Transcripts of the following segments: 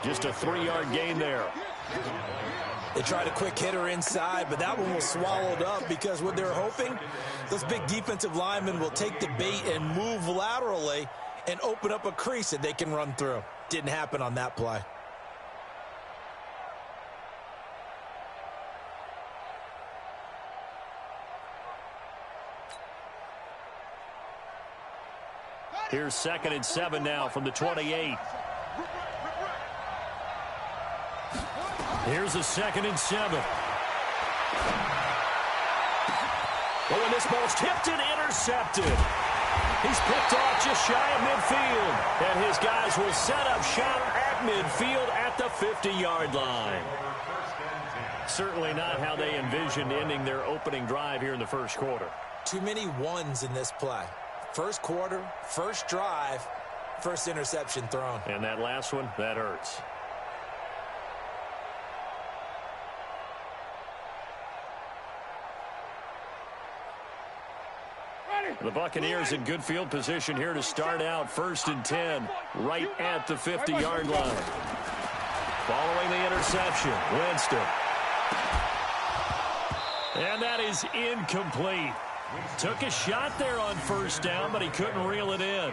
Just a 3-yard gain there. They tried a quick hitter inside, but that one was swallowed up because what they're hoping, those big defensive linemen will take the bait and move laterally and open up a crease that they can run through. Didn't happen on that play. Here's 2nd and 7 now from the 28. Here's a 2nd and 7. Oh, and this ball's tipped and intercepted. He's picked off just shy of midfield. And his guys will set up shop at midfield at the 50-yard line. Certainly not how they envisioned ending their opening drive here in the first quarter. Too many ones in this play. First quarter, first drive, first interception thrown. And that last one, that hurts. The Buccaneers in good field position here to start out 1st and 10, right at the 50-yard line. Following the interception, Winston. And that is incomplete. Took a shot there on 1st down, but he couldn't reel it in.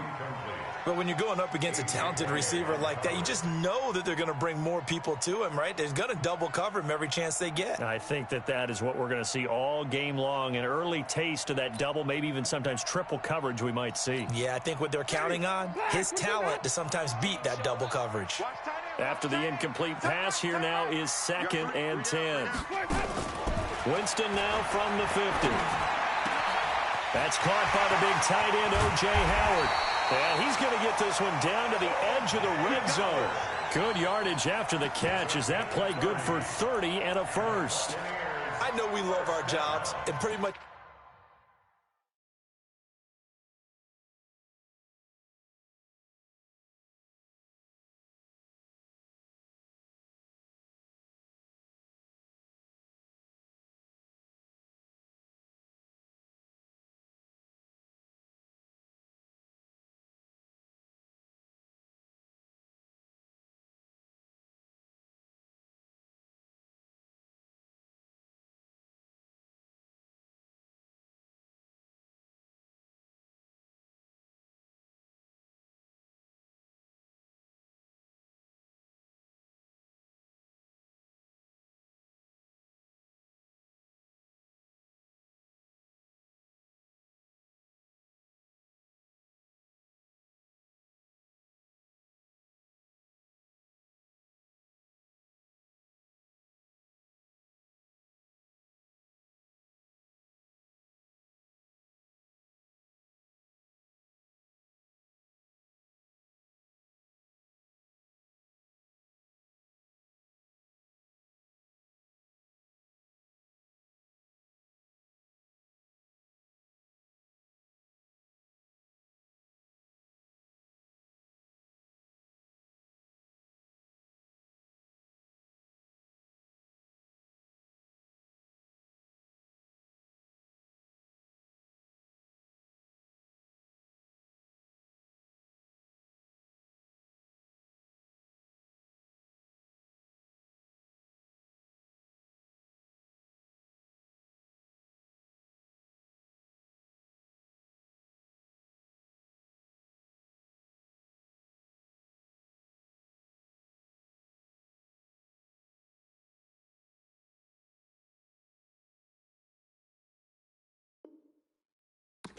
But when you're going up against a talented receiver like that, you just know that they're going to bring more people to him, right? They're going to double cover him every chance they get. I think that is what we're going to see all game long, an early taste of that double, maybe even sometimes triple coverage we might see. Yeah, I think what they're counting on, his talent to sometimes beat that double coverage. After the incomplete pass, here now is 2nd and 10. Winston now from the 50. That's caught by the big tight end, O.J. Howard. And he's going to get this one down to the edge of the red zone. Good yardage after the catch. Is that play good for 30 and a first? I know we love our jobs, and pretty much...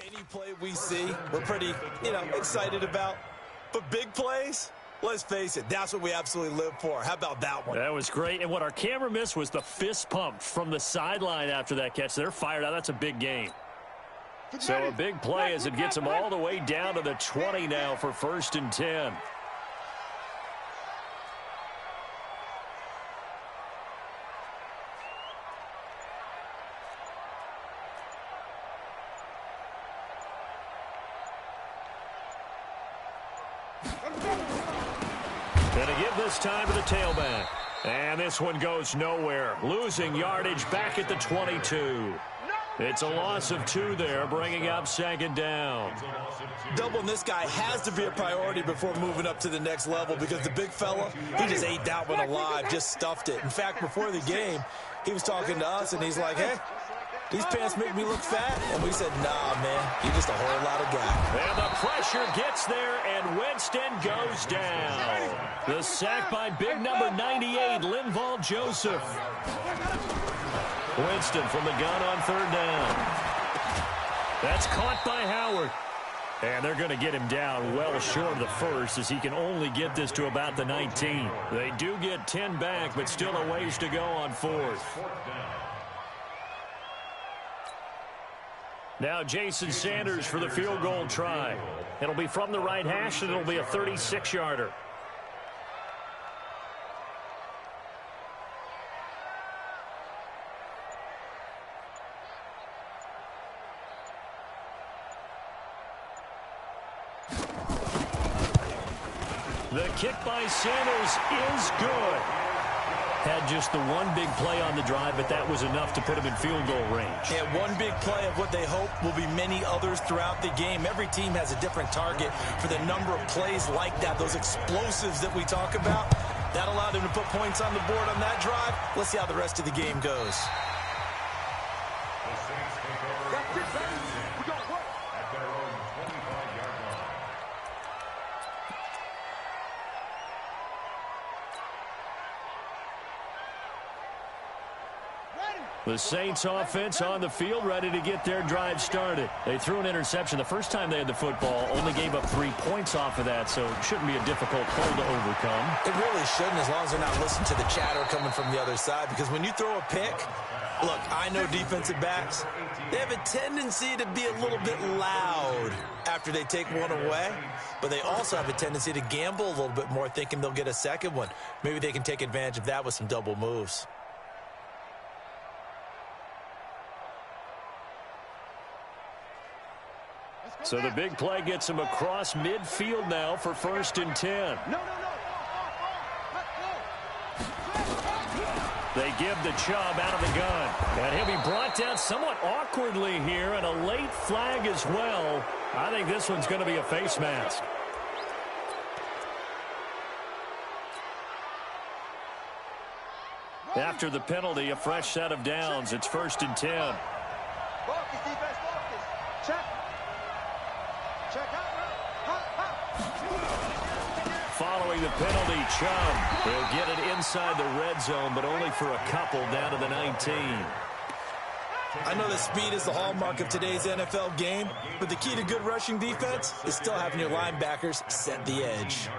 Any play we see, we're pretty, excited about. But big plays, let's face it, that's what we absolutely live for. How about that one? That was great. And what our camera missed was the fist pump from the sideline after that catch. They're fired out. That's a big gain. So a big play as it gets them all the way down to the 20 now for 1st and 10. Going to give this time to the tailback. And this one goes nowhere. Losing yardage back at the 22. It's a loss of 2 there, bringing up second down. Doubling this guy has to be a priority before moving up to the next level because the big fella, he just ate that one alive, just stuffed it. In fact, before the game, he was talking to us, and he's like, hey, these pants make me look fat. And we said, nah, man, you're just a whole lot of guy. And the pressure gets there, and Winston goes down. The sack by big number 98, Linval Joseph. Winston from the gun on third down. That's caught by Howard. And they're going to get him down well short of the first as he can only get this to about the 19. They do get 10 back, but still a ways to go on fourth. Now Jason Sanders for the field goal try. It'll be from the right hash, and it'll be a 36-yarder. The kick by Sanders is good. Had just the one big play on the drive, but that was enough to put him in field goal range. Yeah, one big play of what they hope will be many others throughout the game. Every team has a different target for the number of plays like that, those explosives that we talk about. That allowed them to put points on the board on that drive. Let's see how the rest of the game goes. The Saints offense on the field, ready to get their drive started. They threw an interception the first time they had the football, only gave up 3 points off of that, so it shouldn't be a difficult hole to overcome. It really shouldn't, as long as they're not listening to the chatter coming from the other side, because when you throw a pick, look, I know defensive backs, they have a tendency to be a little bit loud after they take one away, but they also have a tendency to gamble a little bit more, thinking they'll get a second one. Maybe they can take advantage of that with some double moves. So the big play gets him across midfield now for 1st and 10. They give the Chubb out of the gun. And he'll be brought down somewhat awkwardly here, and a late flag as well. I think this one's going to be a face mask. After the penalty, a fresh set of downs. It's 1st and 10. Following the penalty, Chubb will get it inside the red zone, but only for a couple down to the 19. I know that speed is the hallmark of today's NFL game, but the key to good rushing defense is still having your linebackers set the edge.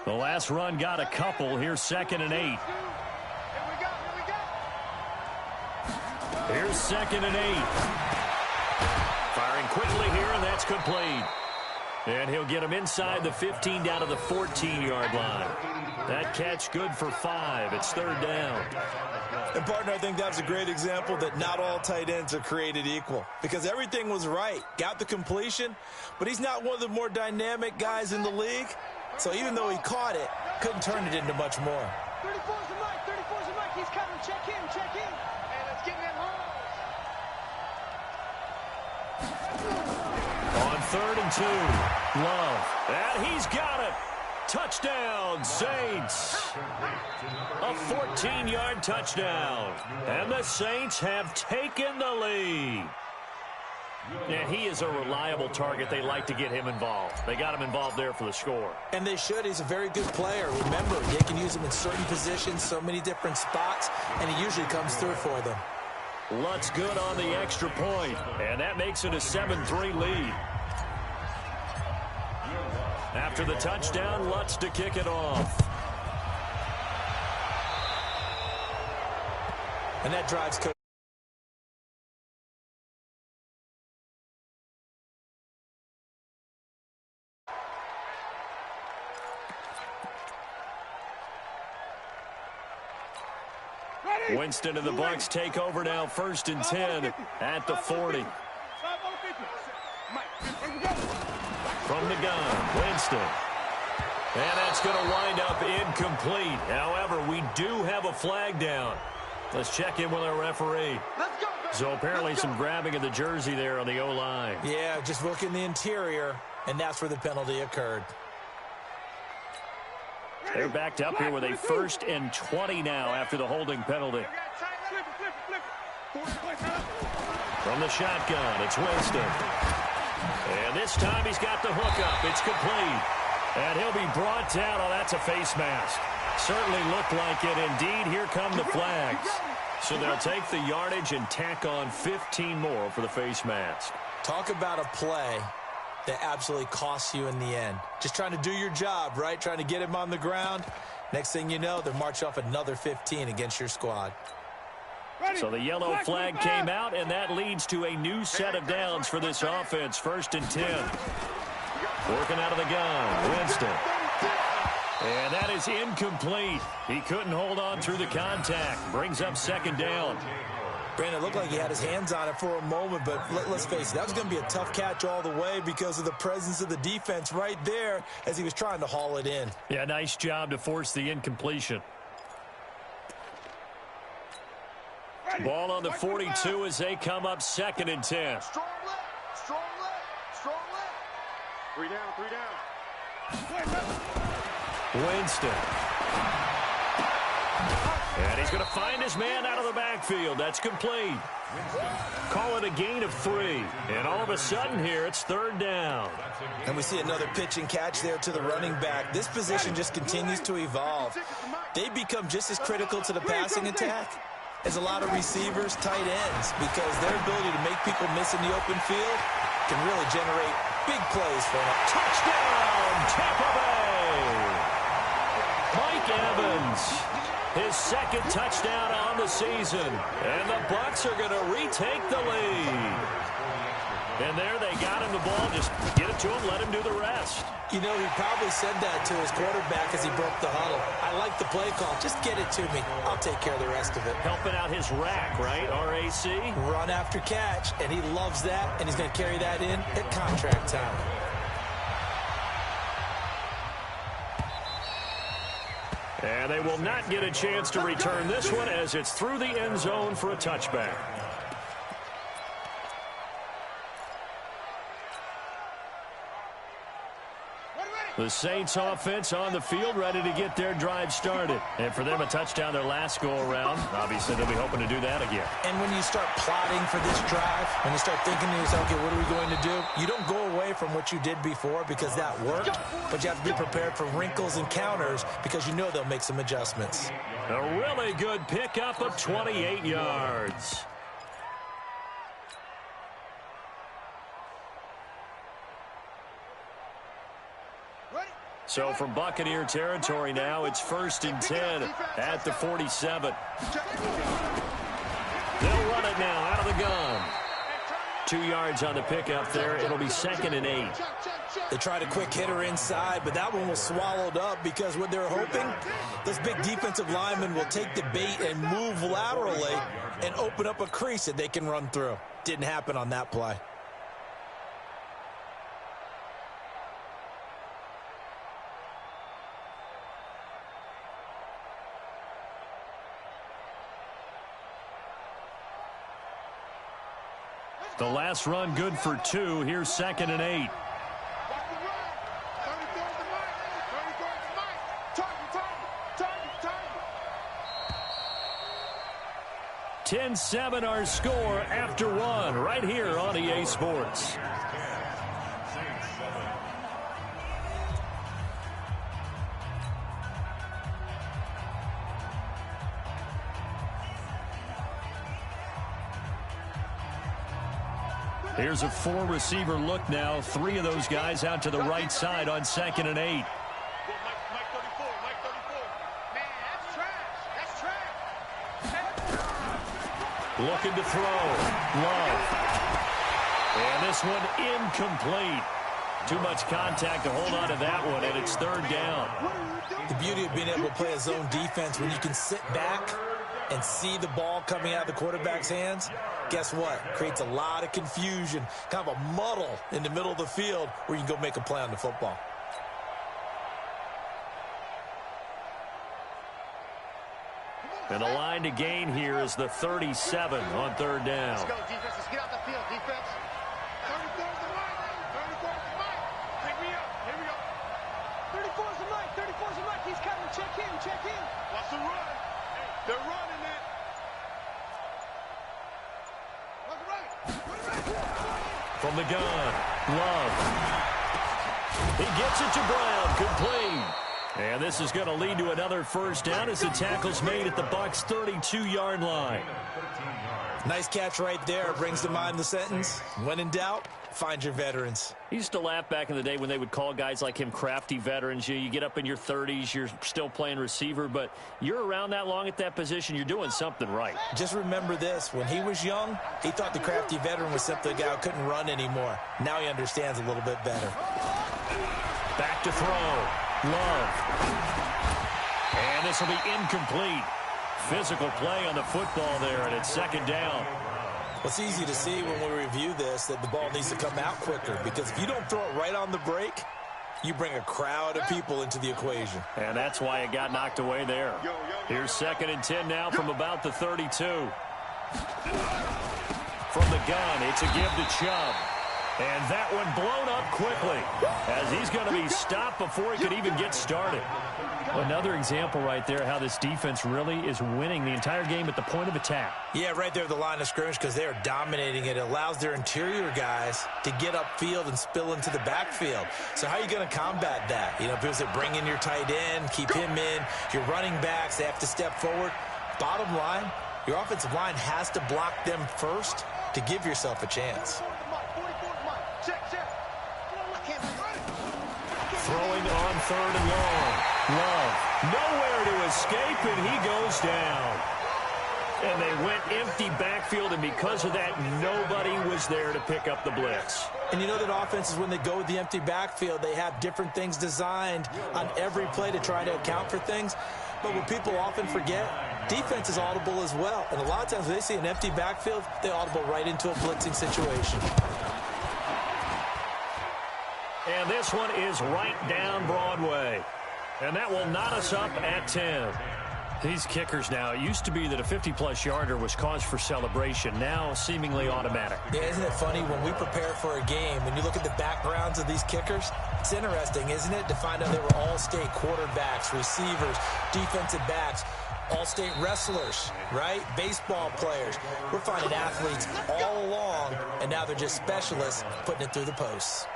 The last run got a couple. Here's 2nd and 8. Here's 2nd and 8. Firing quickly here, and that's complete. And he'll get him inside the 15 down to the 14-yard line. That catch good for 5. It's 3rd down. And, partner, I think that was a great example that not all tight ends are created equal, because everything was right. Got the completion, but he's not one of the more dynamic guys in the league. So even though he caught it, couldn't turn it into much more. 34's the mic. 34's the mic. He's coming. Check in. Check in. Hey, let's get them home. On 3rd and 2, Love. And he's got it. Touchdown, Saints. A 14-yard touchdown. And the Saints have taken the lead. And he is a reliable target. They like to get him involved. They got him involved there for the score. And they should. He's a very good player. Remember, they can use him in certain positions, so many different spots, and he usually comes through for them. Lutz good on the extra point, and that makes it a 7-3 lead. After the touchdown, Lutz to kick it off. And that drives coach. Winston and the Bucs take over now, 1st and 10 at the 40. From the gun, Winston. And that's going to wind up incomplete. However, we do have a flag down. Let's check in with our referee. Let's go, baby. So apparently some grabbing of the jersey there on the O-line. Yeah, just look in the interior, and that's where the penalty occurred. They're backed up here with a 1st and 20 now after the holding penalty. From the shotgun, it's Winston. And this time he's got the hookup. It's complete. And he'll be brought down. Oh, that's a face mask. Certainly looked like it. Indeed, here come the flags. So they'll take the yardage and tack on 15 more for the face mask. Talk about a play that absolutely costs you in the end. Just trying to do your job, right? Trying to get him on the ground. Next thing you know, they'll march off another 15 against your squad. So the yellow flag came out, and that leads to a new set of downs for this offense. 1st and 10. Working out of the gun, Winston. And that is incomplete. He couldn't hold on through the contact. Brings up 2nd down. Brandon, it looked like he had his hands on it for a moment, but let's face it, that was going to be a tough catch all the way because of the presence of the defense right there as he was trying to haul it in. Yeah, nice job to force the incompletion. Ball on the 42 as they come up 2nd and 10. Strong left, strong left, strong left. 3 down. Winston. And he's going to find his man out of the backfield. That's complete. Call it a gain of 3. And all of a sudden here, it's 3rd down. And we see another pitch and catch there to the running back. This position just continues to evolve. They become just as critical to the passing attack as a lot of receivers, tight ends, because their ability to make people miss in the open field can really generate big plays for them. Touchdown, Tampa Bay! Mike Evans, his 2nd touchdown on the season. And the Bucs are going to retake the lead. And there they got him the ball. Just get it to him, let him do the rest. You know, he probably said that to his quarterback as he broke the huddle. I like the play call. Just get it to me. I'll take care of the rest of it. Helping out his rack, right? RAC? Run after catch, and he loves that, and he's going to carry that in at contract time. And they will not get a chance to return this one as it's through the end zone for a touchback. The Saints offense on the field, ready to get their drive started. And for them, a touchdown their last go-around. Obviously, they'll be hoping to do that again. And when you start plotting for this drive, when you start thinking to yourself, okay, what are we going to do? You don't go away from what you did before because that worked, but you have to be prepared for wrinkles and counters because you know they'll make some adjustments. A really good pickup of 28 yards. So from Buccaneer territory now, it's 1st and 10 at the 47. They'll run it now out of the gun. 2 yards on the pickup there. It'll be 2nd and 8. They tried a quick hitter inside, but that one was swallowed up because what they're hoping, those big defensive linemen will take the bait and move laterally and open up a crease that they can run through. Didn't happen on that play. The last run good for 2. Here's 2nd and 8. 10-7 our score after 1 right here on EA Sports. Here's a 4-receiver look now. 3 of those guys out to the right side on 2nd and 8. Looking to throw. Love. And this one incomplete. Too much contact to hold on to that one, and it's 3rd down. The beauty of being able to play a zone defense when you can sit back and see the ball coming out of the quarterback's hands, guess what? Creates a lot of confusion, kind of a muddle in the middle of the field where you can go make a play on the football. And the line to gain here is the 37 on third down. Let's go, defense. Let's get out the field, defense. 34's the mic. 34's the mic. Pick me up. Here we go. 34's the mic. 34's the mic. He's coming. Check in. Check in. Watch the run. Hey, they're running it. Look right. From the gun, Love. He gets it to Brown, complete. And this is going to lead to another first down as the tackle's made at the Bucs' 32-yard line. Nice catch right there. Brings to mind the sentence, when in doubt, find your veterans. He used to laugh back in the day when they would call guys like him crafty veterans. You get up in your 30s, you're still playing receiver, but you're around that long at that position, you're doing something right. Just remember this. When he was young, he thought the crafty veteran was simply a guy who couldn't run anymore. Now he understands a little bit better. Back to throw. Love. And this will be incomplete. Physical play on the football there, and it's second down. Well, it's easy to see when we review this that the ball needs to come out quicker, because if you don't throw it right on the break, you bring a crowd of people into the equation. And that's why it got knocked away there. Here's 2nd and 10 now from about the 32. From the gun, it's a give to Chubb. And that one blown up quickly as he's going to be stopped before he could even get started. Another example right there how this defense really is winning the entire game at the point of attack. Yeah, right there at the line of scrimmage, because they are dominating it. It allows their interior guys to get upfield and spill into the backfield. So how are you going to combat that? You know, people say bring in your tight end, keep him in. Your running backs, they have to step forward. Bottom line, your offensive line has to block them first to give yourself a chance. Throwing on 3rd and long. Love. Nowhere to escape, and he goes down. And they went empty backfield, and because of that, nobody was there to pick up the blitz. And you know that offenses, when they go with the empty backfield, they have different things designed on every play to try to account for things. But what people often forget, defense is audible as well. And a lot of times when they see an empty backfield, they audible right into a blitzing situation. And this one is right down Broadway. And that will knot us up at 10. These kickers now, it used to be that a 50-plus yarder was cause for celebration. Now seemingly automatic. Yeah, isn't it funny when we prepare for a game, when you look at the backgrounds of these kickers, it's interesting, isn't it, to find out they were all-state quarterbacks, receivers, defensive backs, all-state wrestlers, right? Baseball players. We're finding athletes all along, and now they're just specialists putting it through the posts.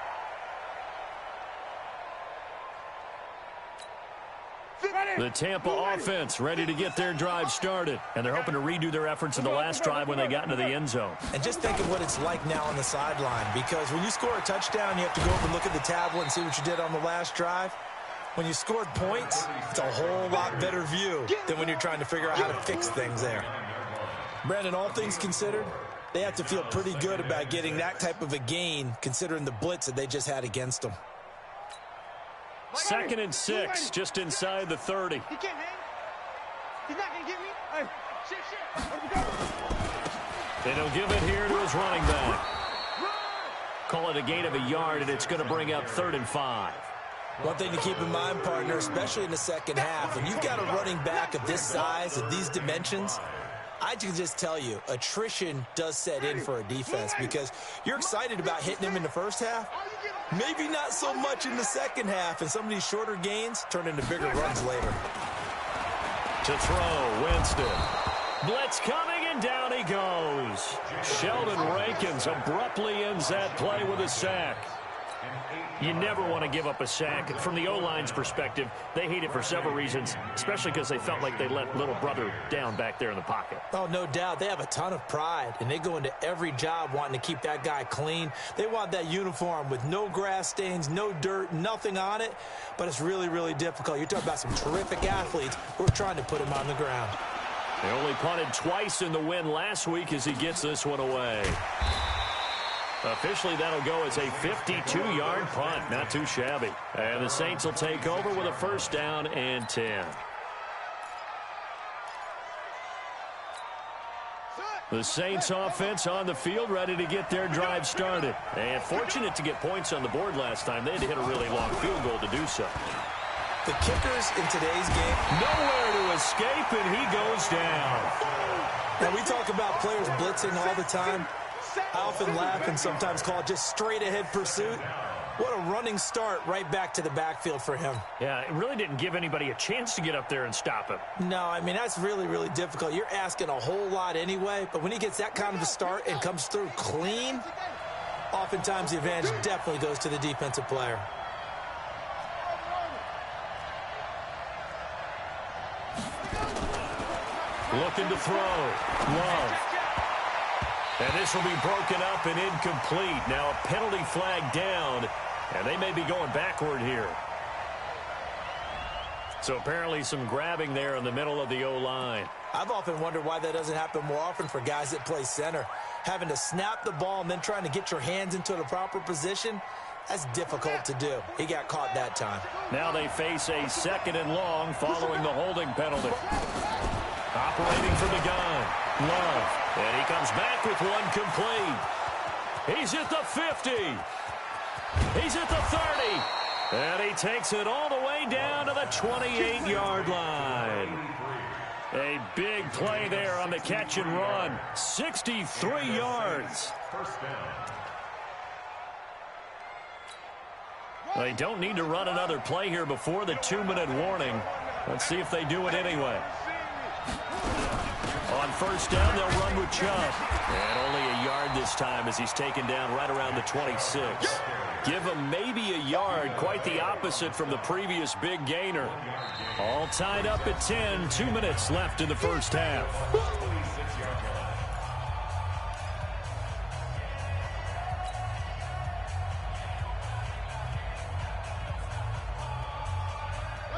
The Tampa offense ready to get their drive started. And they're hoping to redo their efforts in the last drive when they got into the end zone. And just think of what it's like now on the sideline. Because when you score a touchdown, you have to go up and look at the tablet and see what you did on the last drive. When you scored points, it's a whole lot better view than when you're trying to figure out how to fix things there. Brandon, all things considered, they have to feel pretty good about getting that type of a gain, considering the blitz that they just had against them. 2nd and 6, just inside the 30. He can't hang. He's not going to get me. Hey, shit. And he'll give it here to his running back. Call it a gain of a yard, and it's going to bring up 3rd and 5. One thing to keep in mind, partner, especially in the second half, when you've got a running back of this size, of these dimensions, I can just tell you, attrition does set in for a defense because you're excited about hitting him in the first half. Maybe not so much in the second half, and some of these shorter gains turn into bigger runs later. To throw, Winston. Blitz coming, and down he goes. Sheldon Rankins abruptly ends that play with a sack. You never want to give up a sack. From the O-line's perspective, they hate it for several reasons, especially because they felt like they let little brother down back there in the pocket. Oh, no doubt. They have a ton of pride, and they go into every job wanting to keep that guy clean. They want that uniform with no grass stains, no dirt, nothing on it, but it's really, really difficult. You're talking about some terrific athletes who are trying to put him on the ground. They only punted twice in the win last week as he gets this one away. Officially, that'll go as a 52-yard punt. Not too shabby. And the Saints will take over with a 1st down and 10. The Saints offense on the field ready to get their drive started. And fortunate to get points on the board last time. They had to hit a really long field goal to do so. The kickers in today's game, nowhere to escape, and he goes down. Now, we talk about players blitzing all the time. I often laugh and sometimes call it just straight-ahead pursuit. What a running start right back to the backfield for him. Yeah, it really didn't give anybody a chance to get up there and stop him. No, I mean, that's really, really difficult. You're asking a whole lot anyway, but when he gets that kind of a start and comes through clean, oftentimes the advantage definitely goes to the defensive player. Looking to throw. Love. And this will be broken up and incomplete. Now a penalty flag down, and they may be going backward here. So apparently some grabbing there in the middle of the O-line. I've often wondered why that doesn't happen more often for guys that play center. Having to snap the ball and then trying to get your hands into the proper position, that's difficult to do. He got caught that time. Now they face a 2nd and long following the holding penalty. Operating from the gun. Love. And he comes back with one complete. He's at the 50. He's at the 30. And he takes it all the way down to the 28-yard line. A big play there on the catch and run. 63 yards. They don't need to run another play here before the 2-minute warning. Let's see if they do it anyway. On first down, they'll run with Chubb. And only a yard this time as he's taken down right around the 26. Give him maybe a yard, quite the opposite from the previous big gainer. All tied up at 10, 2 minutes left in the first half.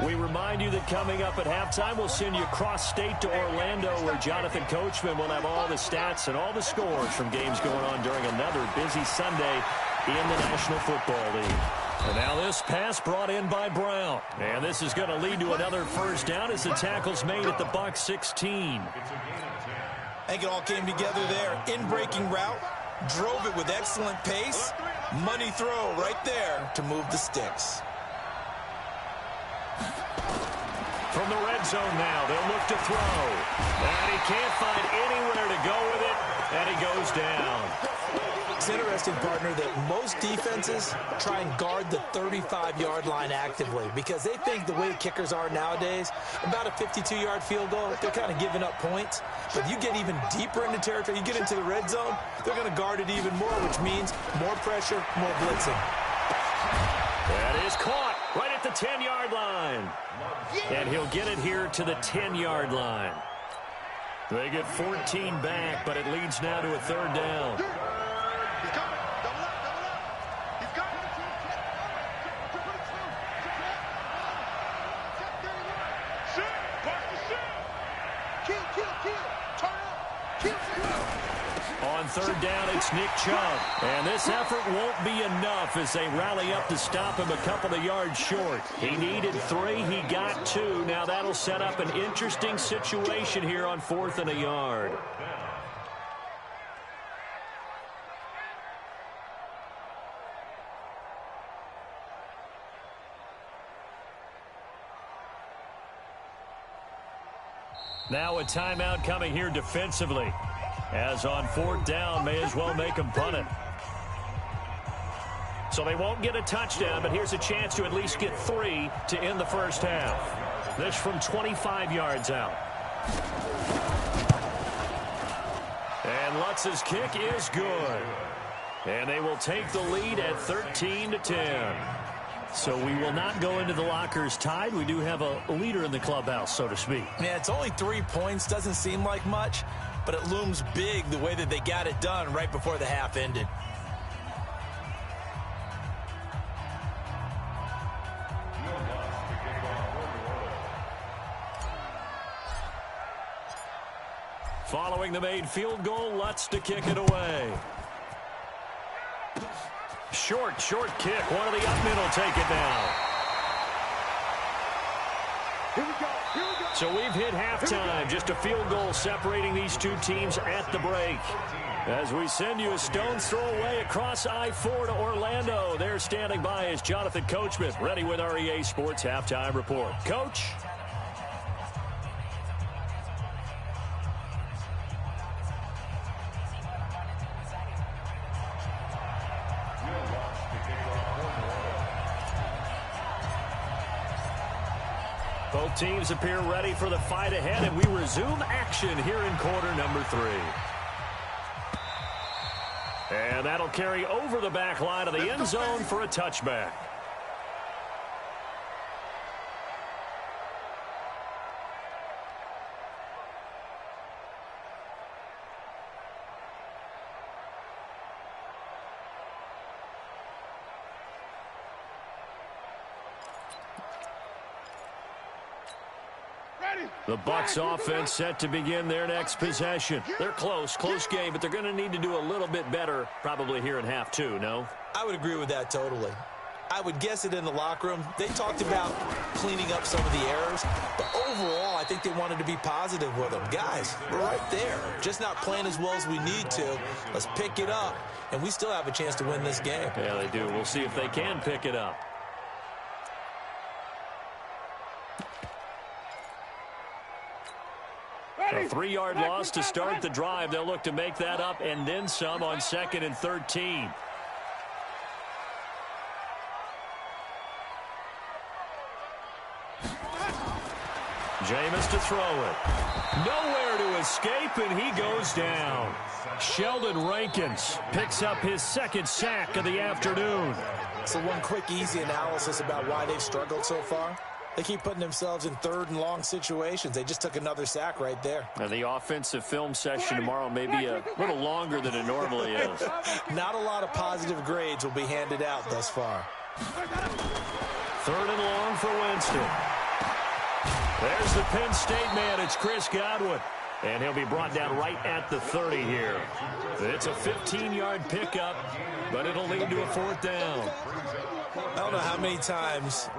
We remind you that coming up at halftime, we'll send you cross-state to Orlando, where Jonathan Coachman will have all the stats and all the scores from games going on during another busy Sunday in the National Football League. And now this pass brought in by Brown. And this is going to lead to another first down as the tackle's made at the Bucs 16. I think it all came together there. In-breaking route, drove it with excellent pace. Money throw right there to move the sticks. From the red zone now, they'll look to throw. And he can't find anywhere to go with it, and he goes down. It's interesting, partner, that most defenses try and guard the 35-yard line actively because they think the way kickers are nowadays, about a 52-yard field goal, they're kind of giving up points. But you get even deeper into territory, you get into the red zone, they're going to guard it even more, which means more pressure, more blitzing. That is caught right at the 10-yard line. And he'll get it here to the 10-yard line. They get 14 back, but it leads now to a third down. He's coming. Double up, double up. He's coming. Shoot. Watch the shoot. Kill. Turn up. Kill. On third down, it's Nick Chubb. And this effort won't be enough as they rally up to stop him a couple of yards short. He needed 3. He got 2. Now that'll set up an interesting situation here on 4th and a yard. Now a timeout coming here defensively. As on 4th down, may as well make them punt it. So they won't get a touchdown, but here's a chance to at least get 3 to end the first half. This from 25 yards out. And Lutz's kick is good. And they will take the lead at 13-10. So we will not go into the lockers tied. We do have a leader in the clubhouse, so to speak. Yeah, it's only 3 points. Doesn't seem like much, but it looms big the way that they got it done right before the half ended. Following the made field goal, Lutz to kick it away. Short kick. One of the up middle take it down. Here we go. So we've hit halftime. Just a field goal separating these two teams at the break. As we send you a stone's throw away across I-4 to Orlando. There standing by is Jonathan Coachman, ready with our EA Sports Halftime Report. Coach? Both teams appear ready for the fight ahead, and we resume action here in quarter number 3. And that'll carry over the back line of the end zone for a touchback. The Bucs offense set to begin their next possession. They're close game, but they're going to need to do a little bit better probably here in half 2, no? I would agree with that totally. I would guess it in the locker room. They talked about cleaning up some of the errors, but overall, I think they wanted to be positive with them. Guys, we're right there. Just not playing as well as we need to. Let's pick it up, and we still have a chance to win this game. Yeah, they do. We'll see if they can pick it up. A 3-yard loss to start the drive. They'll look to make that up and then some on 2nd and 13. Jameis to throw it. Nowhere to escape, and he goes down. Sheldon Rankins picks up his 2nd sack of the afternoon. So one quick, easy analysis about why they've struggled so far. They keep putting themselves in 3rd and long situations. They just took another sack right there. And the offensive film session tomorrow may be a little longer than it normally is. Not a lot of positive grades will be handed out thus far. 3rd and long for Winston. There's the Penn State man. It's Chris Godwin. And he'll be brought down right at the 30 here. It's a 15-yard pickup, but it'll lead to a 4th down. I don't know how many times,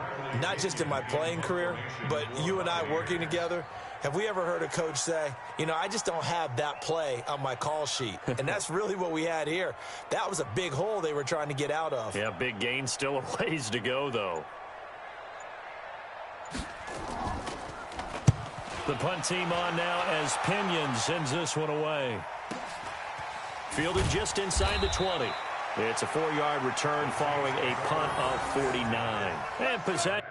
not just in my playing career, but you and I working together, have we ever heard a coach say, you know, I just don't have that play on my call sheet. And that's really what we had here. That was a big hole they were trying to get out of. Yeah, big gain, still a ways to go, though. The punt team on now as Pinion sends this one away. Fielded just inside the 20. It's a 4-yard return following a punt of 49. And possession.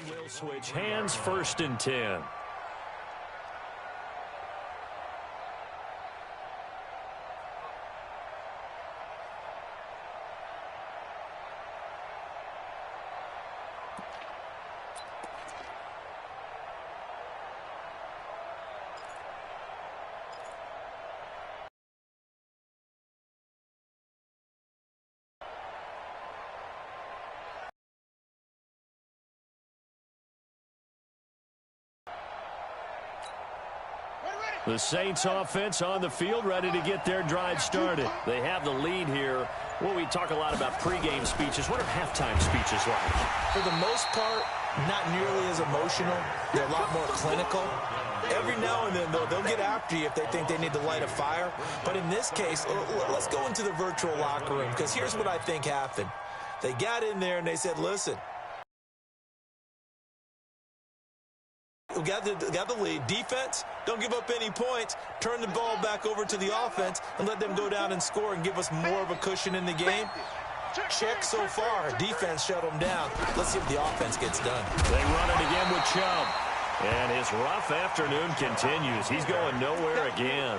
Will switch hands, 1st and 10. The Saints offense on the field, ready to get their drive started. They have the lead here. Well, we talk a lot about pregame speeches. What are halftime speeches like? For the most part, not nearly as emotional. They're a lot more clinical. Every now and then, though, they'll get after you if they think they need to light a fire. But in this case, let's go into the virtual locker room, because here's what I think happened. They got in there and they said, listen, we got the lead. Defense, don't give up any points. Turn the ball back over to the offense and let them go down and score and give us more of a cushion in the game. Check so far. Defense shut them down. Let's see if the offense gets done. They run it again with Chubb. And his rough afternoon continues. He's going nowhere again.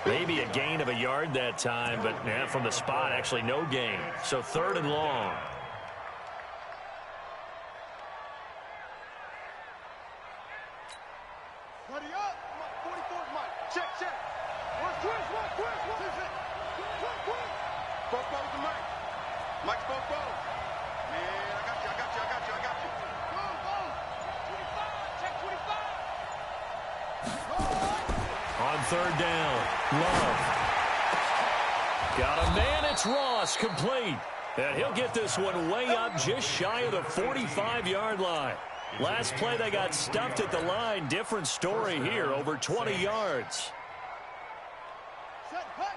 Maybe a gain of a yard that time, but from the spot, actually no gain. So 3rd and long. Buddy up. 44's Mike. Check. One twist. Both to Mike. Mike's both. Man, I got you. Go. 25. Check 25. On 3rd down, Love. Got a man, it's Ross, complete. And he'll get this one way up just shy of the 45-yard line. Last play, they got stuffed at the line. Different story here, over 20 yards. Set, cut.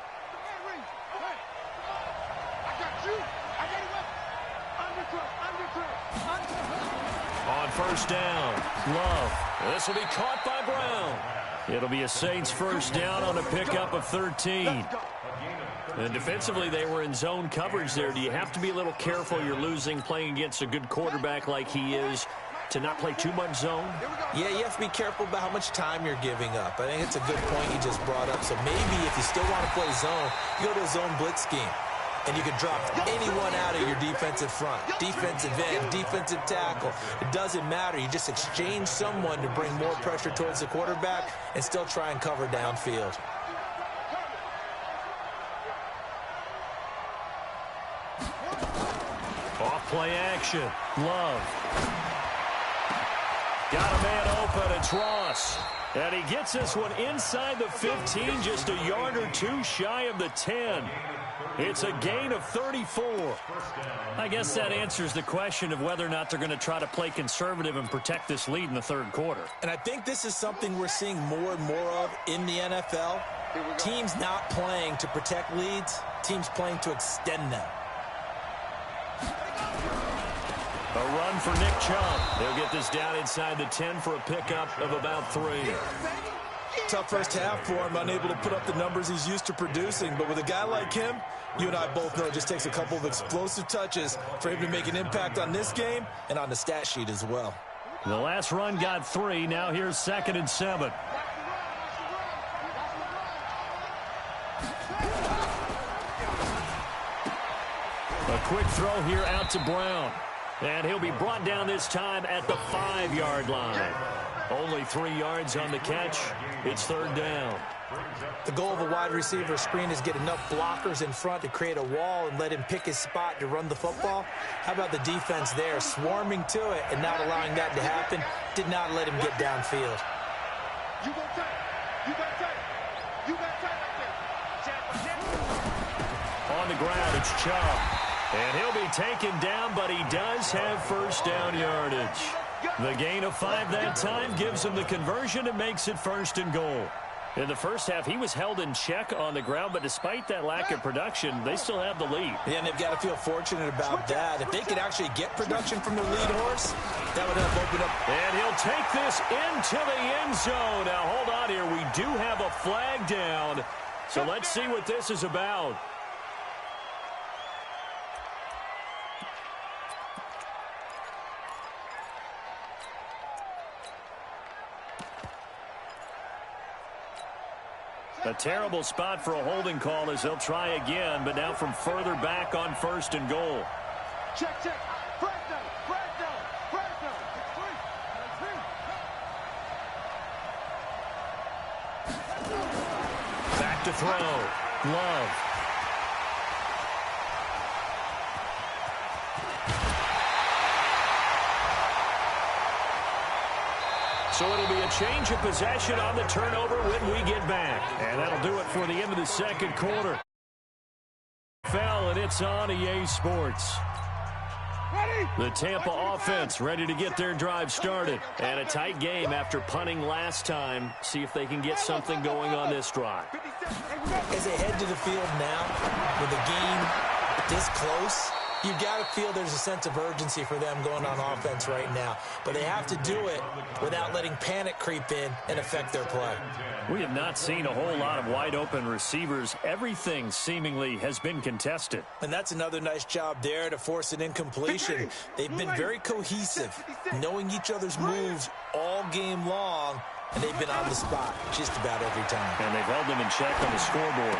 Hey. I got you. I got him up. Undercut. On 1st down, Love. This will be caught by Brown. It'll be a Saints 1st down on a pickup of 13. And defensively, they were in zone coverage there. Do you have to be a little careful? You're losing playing against a good quarterback like he is to not play too much zone? Yeah, you have to be careful about how much time you're giving up. I think it's a good point you just brought up. So maybe if you still want to play zone, you go to a zone blitz scheme. And you can drop anyone out of your defensive front. Defensive end, defensive tackle. It doesn't matter. You just exchange someone to bring more pressure towards the quarterback and still try and cover downfield. Off play action. Love. Got a man open. It's Ross. And he gets this one inside the 15, just a yard or two shy of the 10. It's a gain of 34. I guess that answers the question of whether or not they're going to try to play conservative and protect this lead in the 3rd quarter. And I think this is something we're seeing more and more of in the NFL. Teams not playing to protect leads, teams playing to extend them. A run for Nick Chubb. They'll get this down inside the 10 for a pickup of about 3. Tough first half for him, unable to put up the numbers he's used to producing. But with a guy like him, you and I both know it just takes a couple of explosive touches for him to make an impact on this game and on the stat sheet as well. The last run got 3. Now here's 2nd and 7. A quick throw here out to Brown. And he'll be brought down this time at the 5-yard line. Only 3 yards on the catch. It's 3rd down. The goal of a wide receiver screen is get enough blockers in front to create a wall and let him pick his spot to run the football. How about the defense there, swarming to it and not allowing that to happen? Did not let him get downfield. You got tight. On the ground, it's Chubb. And he'll be taken down, but he does have 1st down yardage. The gain of 5 that time gives him the conversion and makes it 1st and goal. In the first half, he was held in check on the ground, but despite that lack of production, they still have the lead. Yeah, and they've got to feel fortunate about that. If they could actually get production from their lead horse, that would help open up. And he'll take this into the end zone. Now, hold on here. We do have a flag down, so let's see what this is about. A terrible spot for a holding call as they'll try again, but now from further back on 1st and goal. Check. Break down. Back to throw. Love. So it'll be a change of possession on the turnover when we get back. And that'll do it for the end of the second quarter. Fell, and it's on EA Sports. The Tampa offense ready to get their drive started. And a tight game after punting last time. See if they can get something going on this drive. As they head to the field now, with the game this close, you've got to feel there's a sense of urgency for them going on offense right now. But they have to do it without letting panic creep in and affect their play. We have not seen a whole lot of wide-open receivers. Everything seemingly has been contested. And that's another nice job there to force an incompletion. They've been very cohesive, knowing each other's moves all game long, and they've been on the spot just about every time. And they've held them in check on the scoreboard.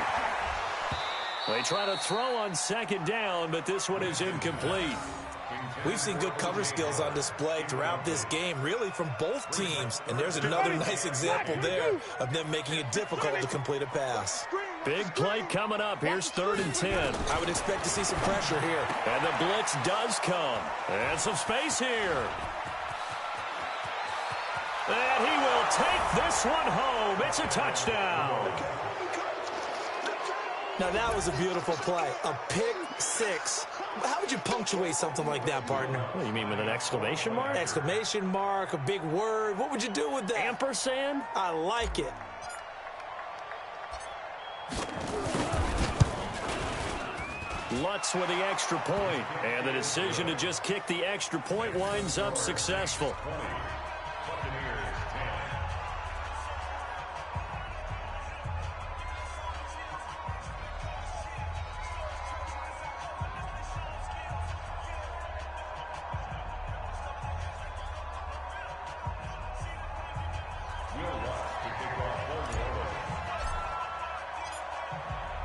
They try to throw on second down, but this one is incomplete. We've seen good cover skills on display throughout this game, really from both teams. And there's another nice example there of them making it difficult to complete a pass. Big play coming up. Here's 3rd and 10. I would expect to see some pressure here. And the blitz does come. And some space here. And he will take this one home. It's a touchdown. Now, that was a beautiful play. A pick six. How would you punctuate something like that, partner? What do you mean, with an exclamation mark? Exclamation mark, a big word. What would you do with that? Ampersand? I like it. Lutz with the extra point. And the decision to just kick the extra point winds up successful.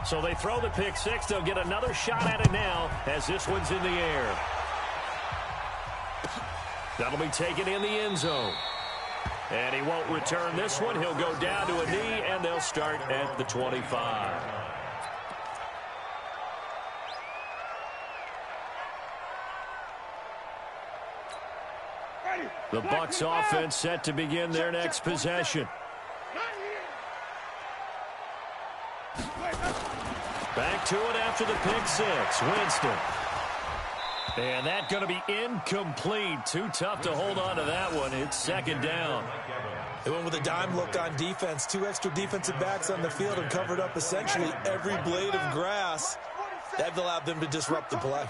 So they throw the pick six. They'll get another shot at it now as this one's in the air. That'll be taken in the end zone. And he won't return this one. He'll go down to a knee, and they'll start at the 25. The Bucs offense set to begin their next possession. Back to it after the pick six. Winston. And that's going to be incomplete. Too tough to hold on to that one. It's second down. They went with a dime look on defense. 2 extra defensive backs on the field and covered up essentially every blade of grass. That allowed them to disrupt the play.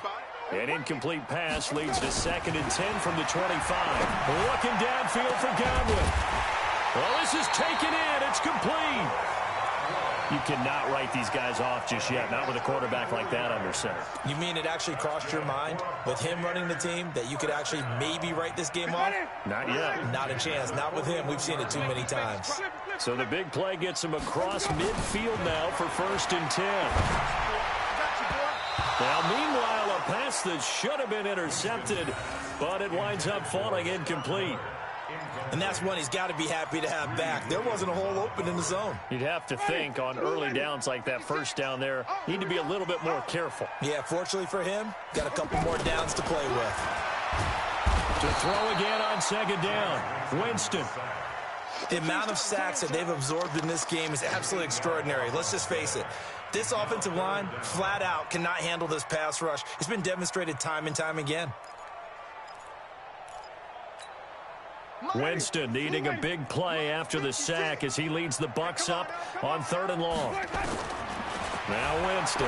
An incomplete pass leads to 2nd and 10 from the 25. Looking downfield for Godwin. Well, this is taken in. It's complete. You cannot write these guys off just yet, not with a quarterback like that under center. You mean it actually crossed your mind with him running the team that you could actually maybe write this game off? Not yet. Not a chance. Not with him. We've seen it too many times. So the big play gets him across midfield now for 1st and 10. Now, meanwhile, a pass that should have been intercepted, but it winds up falling incomplete. And that's one he's got to be happy to have back. There wasn't a hole open in the zone. You'd have to think on early downs like that, first down there, need to be a little bit more careful. Yeah, fortunately for him, got a couple more downs to play with. To throw again on 2nd down, Winston. The amount of sacks that they've absorbed in this game is absolutely extraordinary. Let's just face it. This offensive line, flat out, cannot handle this pass rush. It's been demonstrated time and time again. Winston needing a big play after the sack as he leads the Bucs up on 3rd and long. Now Winston.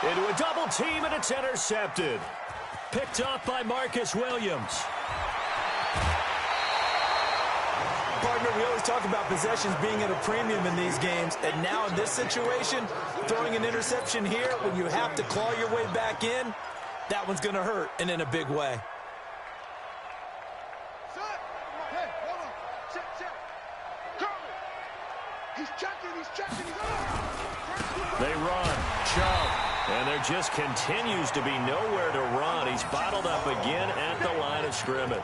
Into a double team, and it's intercepted. Picked off by Marcus Williams. Partner, we always talk about possessions being at a premium in these games, and now in this situation, throwing an interception here when you have to claw your way back in, that one's going to hurt, and in a big way. They run. Chubb. And there just continues to be nowhere to run. He's bottled up again at the line of scrimmage.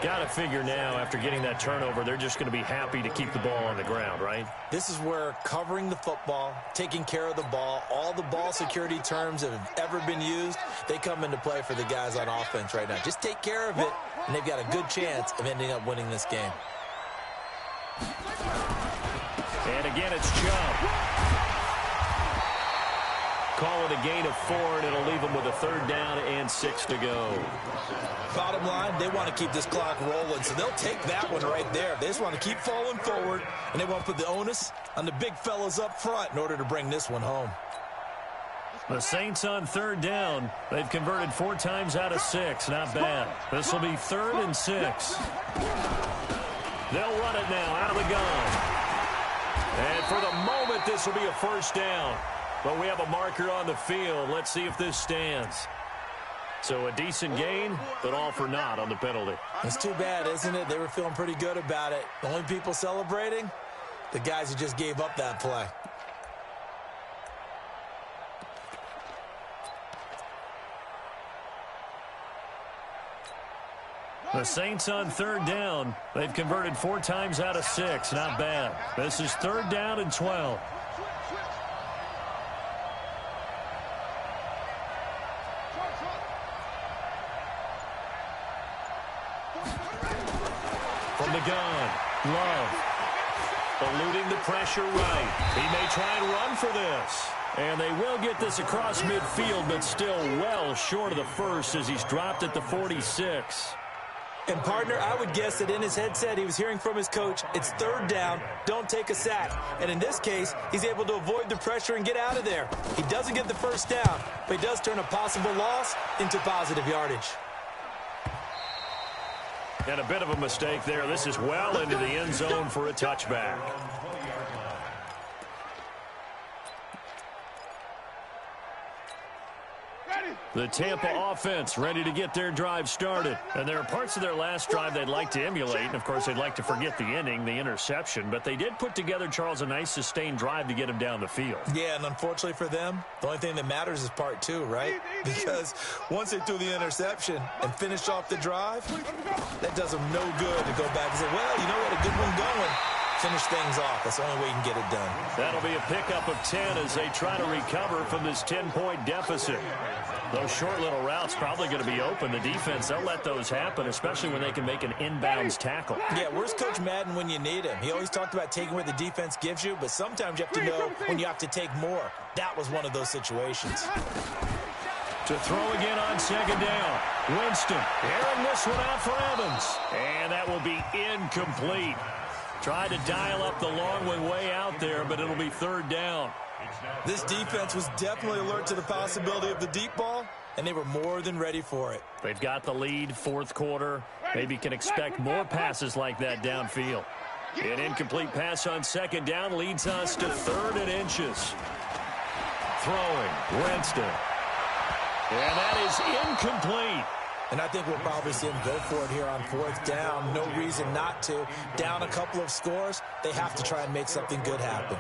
Got to figure now, after getting that turnover, they're just going to be happy to keep the ball on the ground, right? This is where covering the football, taking care of the ball, all the ball security terms that have ever been used, they come into play for the guys on offense right now. Just take care of it, and they've got a good chance of ending up winning this game. And again, it's Chubb. Call it a gain of 4, and it'll leave them with a 3rd down and 6 to go. Bottom line, they want to keep this clock rolling, so they'll take that one right there. They just want to keep falling forward, and they want to put the onus on the big fellas up front in order to bring this one home. The Saints on 3rd down. They've converted 4 times out of 6. Not bad. This will be 3rd and 6. They'll run it now out of the gun. And for the moment, this will be a 1st down. But we have a marker on the field. Let's see if this stands. So a decent gain, but all for naught on the penalty. It's too bad, isn't it? They were feeling pretty good about it. The only people celebrating, the guys who just gave up that play. The Saints on 3rd down. They've converted 4 times out of 6. Not bad. This is 3rd down and 12. From the gun, Love. Eluding the pressure right. He may try and run for this. And they will get this across midfield, but still well short of the first as he's dropped at the 46. And, partner, I would guess that in his headset he was hearing from his coach, it's 3rd down, don't take a sack. And in this case, he's able to avoid the pressure and get out of there. He doesn't get the 1st down, but he does turn a possible loss into positive yardage. And a bit of a mistake there. This is well into the end zone for a touchback. The Tampa offense ready to get their drive started. And there are parts of their last drive they'd like to emulate. And, of course, they'd like to forget the ending, the interception. But they did put together, Charles, a nice sustained drive to get him down the field. Yeah, and unfortunately for them, the only thing that matters is part 2, right? Because once they threw the interception and finished off the drive, that does them no good to go back and say, well, you know what, a good one going. Finish things off. That's the only way you can get it done. That'll be a pickup of 10 as they try to recover from this 10-point deficit. Those short little routes probably going to be open. The defense, they'll let those happen, especially when they can make an inbounds tackle. Yeah, where's Coach Madden when you need him? He always talked about taking what the defense gives you, but sometimes you have to know when you have to take more. That was one of those situations. To throw again on 2nd down. Winston airing this one out for Evans. And that will be incomplete. Tried to dial up the long one way out there, but it'll be 3rd down. This defense was definitely alert to the possibility of the deep ball, and they were more than ready for it. They've got the lead, 4th quarter. Maybe can expect more passes like that downfield. An incomplete pass on 2nd down leads us to 3rd and inches. Throwing, Winston. And that is incomplete. And I think we'll probably see him go for it here on 4th down. No reason not to. Down a couple of scores, they have to try and make something good happen.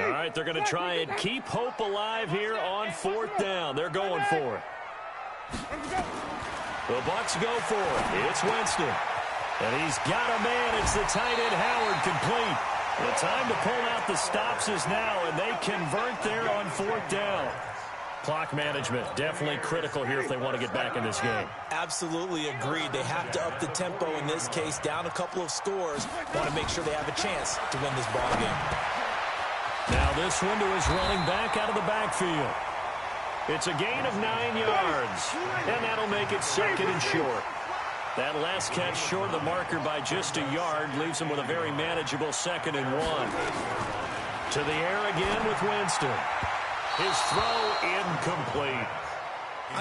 All right, they're going to try and keep hope alive here on 4th down. They're going for it. The Bucs go for it. It's Winston. And he's got a man. It's the tight end, Howard, complete. The time to pull out the stops is now, and they convert there on 4th down. Clock management, definitely critical here if they want to get back in this game. Absolutely agreed. They have to up the tempo in this case. Down a couple of scores. Want to make sure they have a chance to win this ball game. Now this one to his running back out of the backfield. It's a gain of 9 yards, and that'll make it 2nd and short. That last catch short of the marker by just a yard leaves him with a very manageable 2nd and 1. To the air again with Winston. His throw incomplete.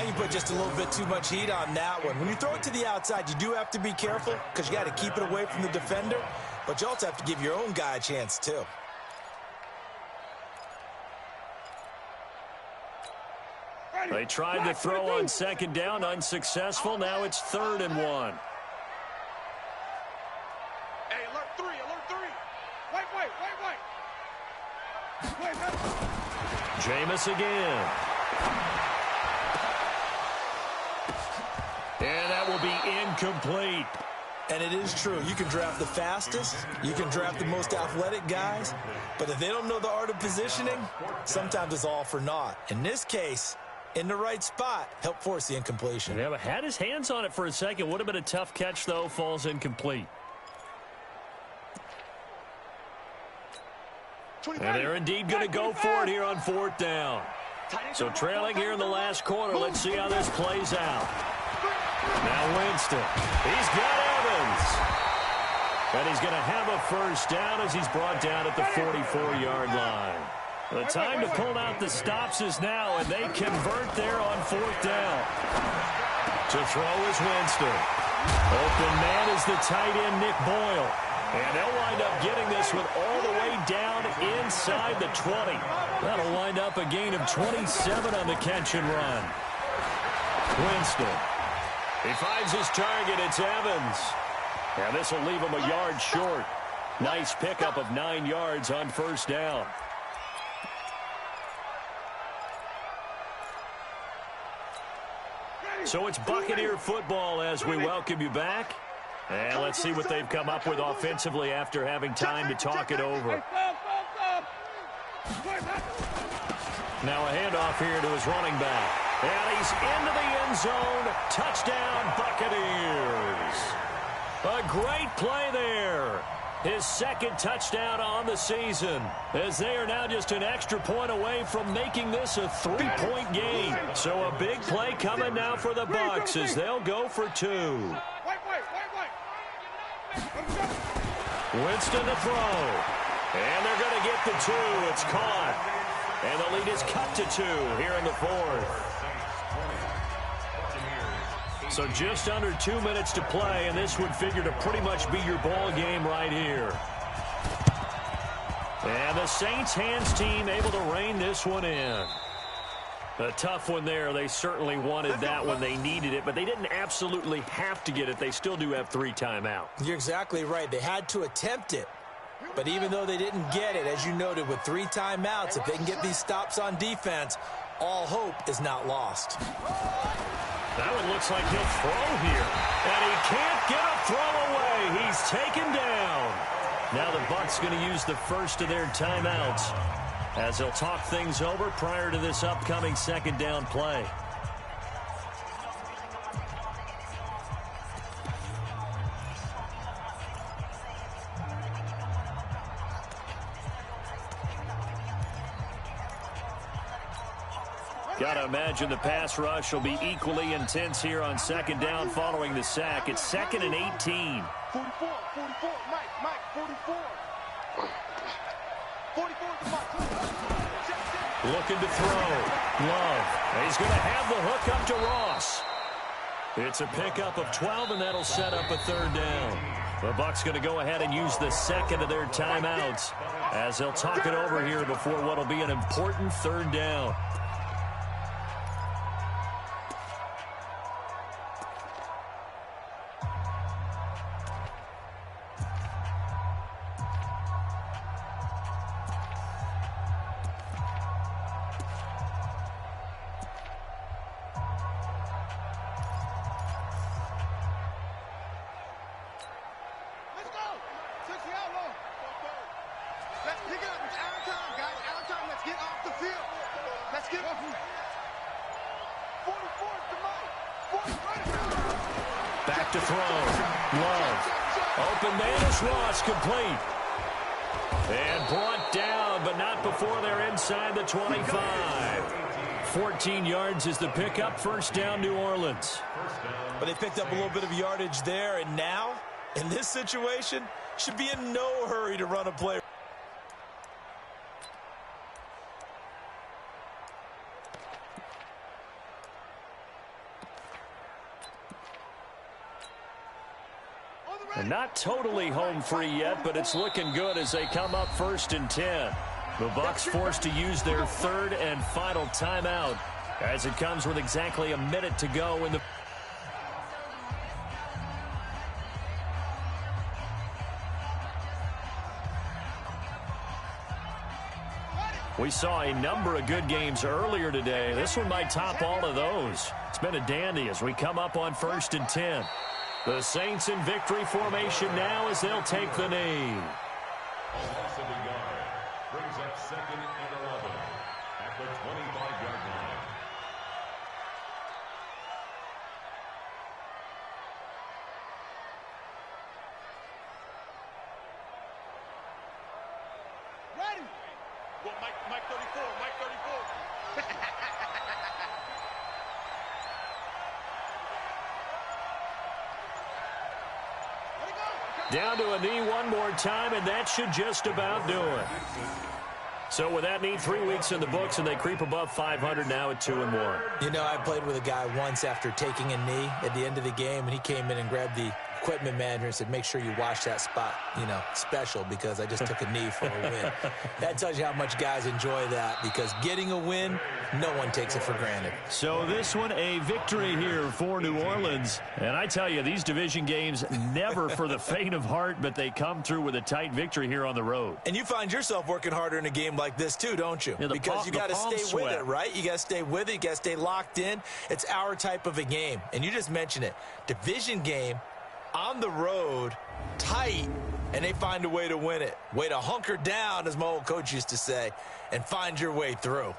You put just a little bit too much heat on that one. When you throw it to the outside, you do have to be careful because you got to keep it away from the defender, but you also have to give your own guy a chance too. They tried to throw on 2nd down, unsuccessful. Now it's 3rd and 1. Jameis again. And that will be incomplete. And it is true. You can draft the fastest. You can draft the most athletic guys. But if they don't know the art of positioning, sometimes it's all for naught. In this case, in the right spot, help force the incompletion. Yeah, but had his hands on it for a second. Would have been a tough catch, though. Falls incomplete. And they're indeed going to go for it here on 4th down. So trailing here in the last quarter. Let's see how this plays out. Now Winston. He's got Evans. And he's going to have a first down as he's brought down at the 44-yard line. The time to pull out the stops is now, and they convert there on 4th down. To throw is Winston. Open man is the tight end, Nick Boyle. And they'll wind up getting this one all the way down inside the 20. That'll wind up a gain of 27 on the catch and run. Winston. He finds his target. It's Evans. And this will leave him a yard short. Nice pickup of 9 yards on first down. So it's Buccaneer football as we welcome you back. And let's see what they've come up with offensively after having time to talk it over. Now a handoff here to his running back. And he's into the end zone. Touchdown, Buccaneers. A great play there. His second touchdown on the season, as they are now just an extra point away from making this a 3-point game. So a big play coming now for the Bucs as they'll go for 2. Winston to throw. And they're going to get the 2. It's caught. And the lead is cut to 2 here in the 4th. So just under 2 minutes to play, and this would figure to pretty much be your ball game right here. And the Saints hands team able to rein this one in. A tough one there. They certainly wanted that when they needed it, but they didn't absolutely have to get it. They still do have 3 timeouts. You're exactly right. They had to attempt it. But even though they didn't get it, as you noted, with 3 timeouts, if they can get these stops on defense, all hope is not lost. That one looks like he'll throw here. And he can't get a throw away. He's taken down. Now the Bucs going to use the first of their timeouts as they'll talk things over prior to this upcoming second down play. Got to imagine the pass rush will be equally intense here on second down following the sack. It's 2nd and 18. 44, Mike, 44. 44 to Mike. Looking to throw. Love. He's going to have the hook up to Ross. It's a pickup of 12, and that'll set up a 3rd down. The Bucs going to go ahead and use the second of their timeouts as they'll talk it over here before what will be an important 3rd down. Back to throw. Love. Open man is Ross, complete. And brought down, but not before they're inside the 25. 14 yards is the pickup. First down, New Orleans. But they picked up a little bit of yardage there, and now, in this situation, should be in no hurry to run a play. And not totally home free yet, but it's looking good as they come up 1st and 10. The Bucs forced to use their 3rd and final timeout as it comes with exactly a minute to go in the... We saw a number of good games earlier today. This one might top all of those. It's been a dandy as we come up on 1st and 10. The Saints in victory formation now as they'll take the knee. Offensive guard brings up 2nd and 11 at the 25-yard line. Ready? Well, Mike 34, Mike 34. Down to a knee one more time, and that should just about do it. So with that knee, 3 weeks in the books, and they creep above 500 now at 2-1. You know, I played with a guy once after taking a knee at the end of the game, and he came in and grabbed the equipment manager and said, make sure you watch that spot, you know, special, because I just took a knee for a win. That tells you how much guys enjoy that, because getting a win, no one takes it for granted. So this one, a victory here for New Orleans. And I tell you, these division games, never for the faint of heart, but they come through with a tight victory here on the road. And you find yourself working harder in a game like this too, don't you? Yeah, because you got to stay sweat with it, right? You got to stay with it. You got to stay locked in. It's our type of a game. And you just mentioned it. Division game, on the road, tight, and they find a way to win it. Way to hunker down, as my old coach used to say, and find your way through.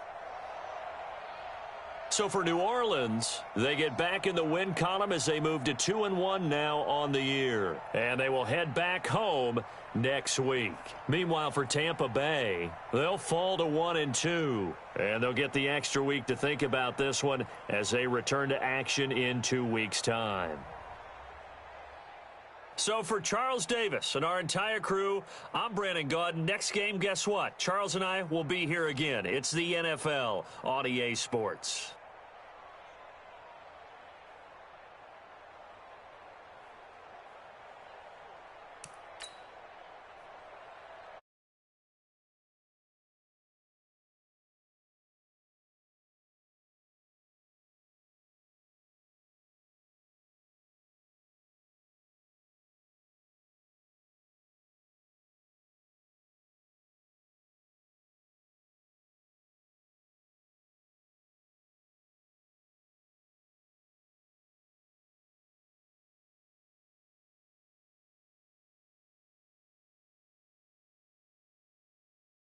So for New Orleans, they get back in the win column as they move to 2-1 now on the year. And they will head back home next week. Meanwhile, for Tampa Bay, they'll fall to 1-2. And they'll get the extra week to think about this one as they return to action in 2 weeks' time. So for Charles Davis and our entire crew, I'm Brandon Gaudin. Next game, guess what? Charles and I will be here again. It's the NFL on EA Sports.